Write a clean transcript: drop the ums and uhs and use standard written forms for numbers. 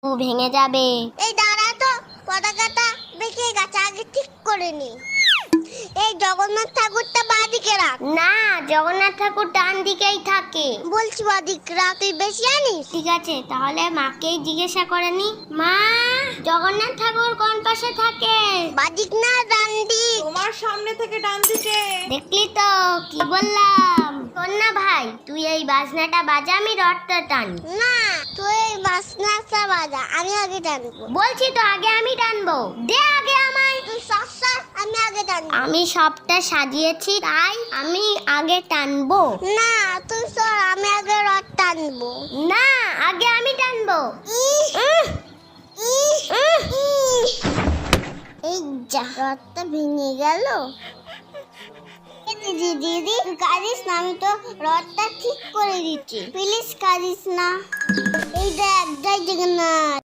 ভেঙে যাবে। এই দাঁড়া তো, পতাকাটা বেঁকে গেছে, আগে ঠিক করে নি। এই জগন্নাথ ঠাকুরটা বাঁদিকে রাখ। না, জগন্নাথ ঠাকুর ডান দিকেই থাকে। বলছি বাঁদিকে রাখ, তুই বেশি জানিস। ঠিক আছে, তাহলে মাকেই জিজ্ঞাসা করে নি। মা, জগন্নাথ ঠাকুর কোন পাশে থাকে? বাঁদিক না ডান দিক? তোমার সামনে থেকে ডান দিকে। দেখলি তো কি বললাম। শোন না ভাই, তুই এই বাজনাটা বাজা, আমি রথটা টানি। না, তুই বাসনাটা বাজা, আমি আগে টানবো। বলছি তো আগে আমি টানবো, দে আগে আমায়। তুই সস্তা, আমি আগে টানবো। আমি সবটা সাজিয়েছি, তাই আমি আগে টানবো। না, তুই সর, আমি আগে রথ টানবো। না, আগে আমি টানবো। এই যা, রথটা ভেঙে গেল। দিদি দিদি, তুই কাঁদিস না, আমি তো রথটা ঠিক করে দিচ্ছি, প্লিজ কাঁদিস না। এই দেখ, জয় জগন্নাথ।